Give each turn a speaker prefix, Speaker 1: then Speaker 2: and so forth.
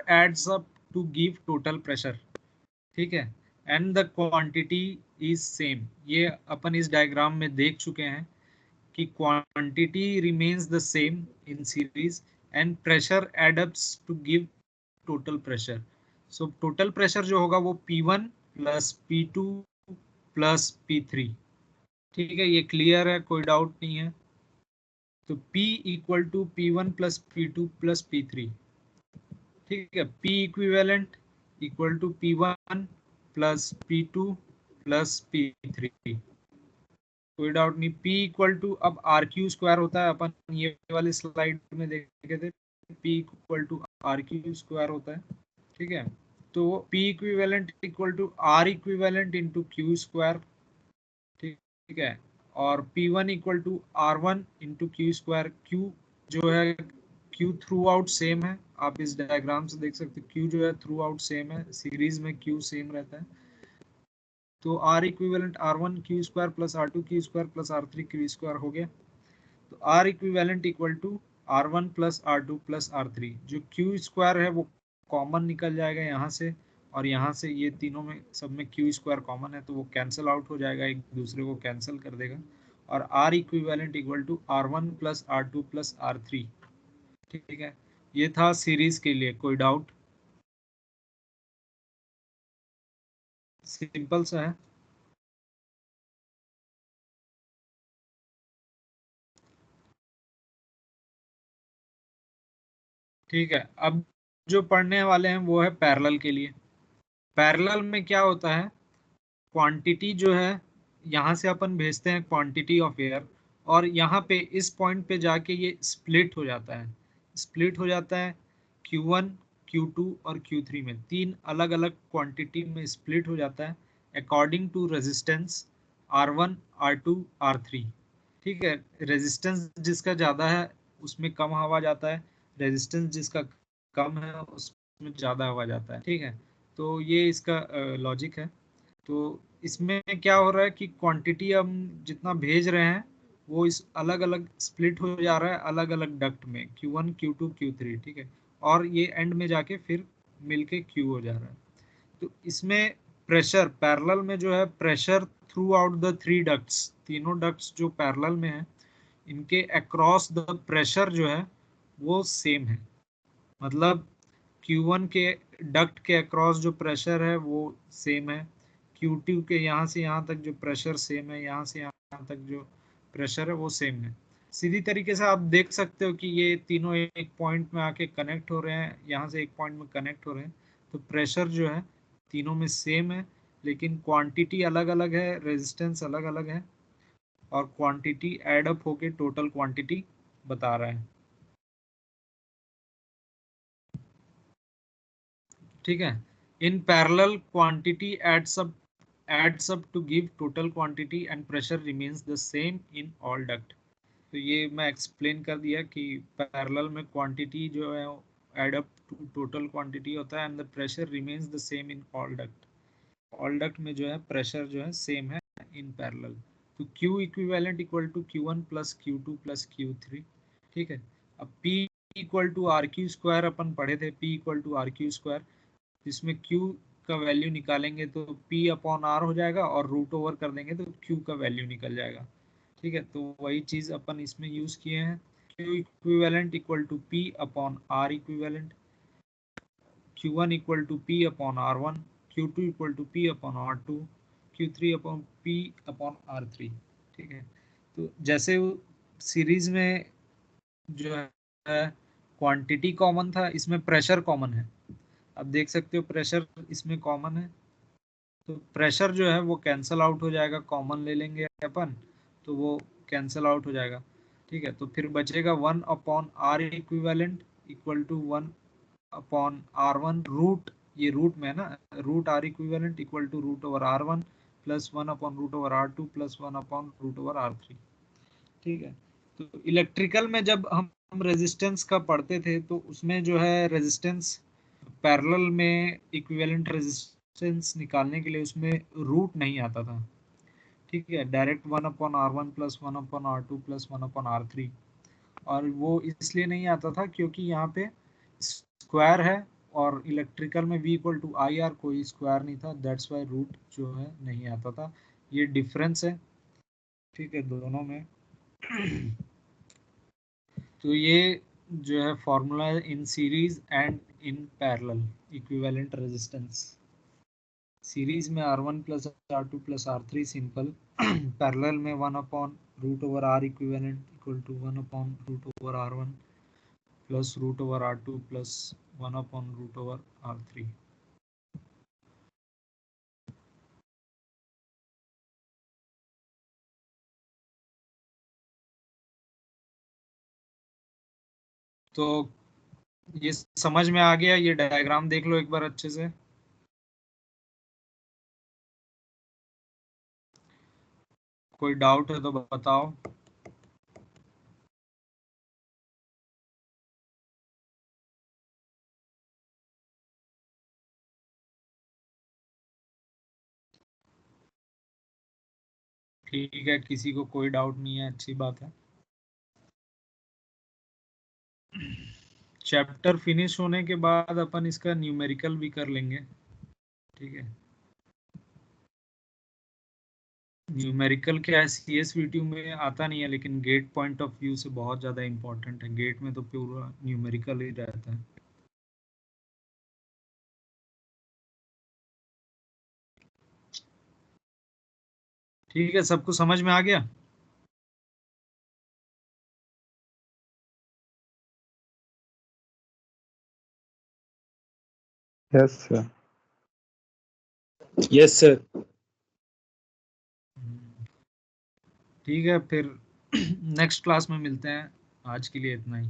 Speaker 1: Ads up to give total pressure, ठीक है, and the quantity is same. ये अपन इस डायग्राम में देख चुके हैं कि quantity remains the same in series and pressure एडअप्स to give total pressure. So total pressure जो होगा वो P1 plus P2 plus P3, ठीक है, ये क्लियर है, कोई डाउट नहीं है। तो P equal to P1 plus P2 plus P3, ठीक है, P equivalent equal to P1 plus P2 plus P3, कोई डाउट नहीं। P इक्वल टू, अब आर क्यू स्क्वायर होता है, अपन ये वाली स्लाइड में देखे थे, P equal to R Q square होता है, ठीक है। तो P equivalent equal to R equivalent into Q square, ठीक है, और P1 equal to R1 into Q square. Q जो है, Q थ्रू आउट सेम है, आप इस डायग्राम से देख सकते हैं, Q जो है थ्रू आउट सेम है, सीरीज में Q सेम रहता है। तो R equivalent R1 Q square plus R2 Q square plus R3 Q square हो गया। तो R equivalent equal to R1 plus R2 plus R3, जो क्यू स्क्वायर है वो कॉमन निकल जाएगा यहाँ से, और यहाँ से ये तीनों में सब में क्यू स्क्वायर कॉमन है, तो वो कैंसिल आउट हो जाएगा, एक दूसरे को कैंसिल कर देगा। और R equivalent equal to R1 plus R2 plus R3, ठीक है। ये था सीरीज के लिए, कोई डाउट? सिंपल सा है। ठीक है, अब जो पढ़ने वाले हैं वो है पैरेलल के लिए। पैरेलल में क्या होता है, क्वांटिटी जो है यहाँ से अपन भेजते हैं क्वांटिटी ऑफ एयर, और यहाँ पे इस पॉइंट पे जाके ये स्प्लिट हो जाता है, स्प्लिट हो जाता है Q1 Q2 और Q3 में, तीन अलग अलग क्वांटिटी में स्प्लिट हो जाता है according to resistance R1 R2 R3, ठीक है। रेजिस्टेंस जिसका ज़्यादा है उसमें कम हवा जाता है, रेजिस्टेंस जिसका कम है उसमें ज़्यादा हवा जाता है, ठीक है। तो ये इसका लॉजिक है। तो इसमें क्या हो रहा है कि क्वांटिटी हम जितना भेज रहे हैं वो इस अलग अलग स्प्लिट हो जा रहा है अलग अलग डक्ट में, Q1 Q2 Q3, ठीक है, और ये एंड में जाके फिर मिलके Q हो जा रहा है। तो इसमें प्रेशर पैरेलल में जो है, pressure through out the three ducts, तीनों डक्ट्स जो पैरेलल में है इनके अक्रॉस द प्रेशर जो है वो सेम है। मतलब Q1 के डक्ट के अक्रॉस जो प्रेशर है वो सेम है, Q2 के यहाँ से यहाँ तक जो प्रेशर सेम है, यहाँ से यहाँ तक जो प्रेशर है वो सेम है। सीधी तरीके से आप देख सकते हो कि ये तीनों एक पॉइंट में आके कनेक्ट हो रहे हैं, यहाँ से एक पॉइंट में कनेक्ट हो रहे हैं, तो प्रेशर जो है तीनों में सेम है, लेकिन क्वांटिटी अलग अलग है, रेजिस्टेंस अलग अलग है, और क्वांटिटी एड अप होके टोटल क्वांटिटी बता रहा है, ठीक है। In parallel quantity adds up to give total quantity and pressure remains the same in all duct। तो ये मैं एक्सप्लेन कर दिया कि पैरेलल में क्वांटिटी जो है add up to total quantity होता है and the pressure remains the same in all duct. All duct में जो है प्रेशर जो है सेम है इन पैरेलल। तो Q equivalent equal to Q1 plus Q2 plus Q3, ठीक है। अब P equal to R Q square अपन पढ़े थे, P equal to R Q square, इसमें Q का वैल्यू निकालेंगे तो P अपॉन R हो जाएगा, और रूट ओवर कर देंगे तो Q का वैल्यू निकल जाएगा, ठीक है। तो वही चीज़ अपन इसमें यूज़ किए हैं, Q equivalent equal to P upon R equivalent, Q1 equal to P upon R1, Q2 equal to P upon R2, Q3 upon P upon R3, ठीक है। तो जैसे सीरीज में जो है क्वांटिटी कॉमन था, इसमें प्रेशर कॉमन है। अब देख सकते हो प्रेशर इसमें कॉमन है, तो प्रेशर जो है वो कैंसल आउट हो जाएगा, कॉमन ले लेंगे अपन तो वो कैंसल आउट हो जाएगा, ठीक है। तो फिर बचेगा 1 upon R equivalent equal to 1 upon R1 root, ये रूट में है ना, root R equivalent equal to root over R1 plus 1 upon root over R2 plus 1 upon root over R3, ठीक है। तो इलेक्ट्रिकल में जब हम रेजिस्टेंस का पढ़ते थे तो उसमें जो है रेजिस्टेंस पैरेलल में इक्विवेलेंट रेजिस्टेंस निकालने के लिए उसमें रूट नहीं आता था, ठीक है, direct 1 upon R1 plus 1 upon R2 plus 1 upon R3। और वो इसलिए नहीं आता था क्योंकि यहाँ पे स्क्वायर है और इलेक्ट्रिकल में V equal to I R, कोई स्क्वायर नहीं था, दैट्स वाई रूट जो है नहीं आता था। ये डिफरेंस है, ठीक है, दोनों में। तो ये जो है फॉर्मूला है इन series and in parallel equivalent resistance. Series में R1 plus R2 plus R3 simple, parallel में 1 upon root over R equivalent equal to 1 upon root over R1 plus root over R2 plus 1 upon root over R3। तो ये समझ में आ गया, ये diagram देख लो एक बार अच्छे से। कोई डाउट है तो बताओ। ठीक है, किसी को कोई डाउट नहीं है, अच्छी बात है। चैप्टर फिनिश होने के बाद अपन इसका न्यूमेरिकल भी कर लेंगे, ठीक है। न्यूमेरिकल क्या है, CSVT में आता नहीं है, लेकिन गेट पॉइंट ऑफ व्यू से बहुत ज़्यादा इंपॉर्टेंट है। गेट में तो पूरा न्यूमेरिकल ही रहता है। ठीक है, सबको समझ में आ गया।
Speaker 2: Yes sir.
Speaker 3: Yes sir.
Speaker 1: ठीक है, फिर नेक्स्ट क्लास में मिलते हैं। आज के लिए इतना ही।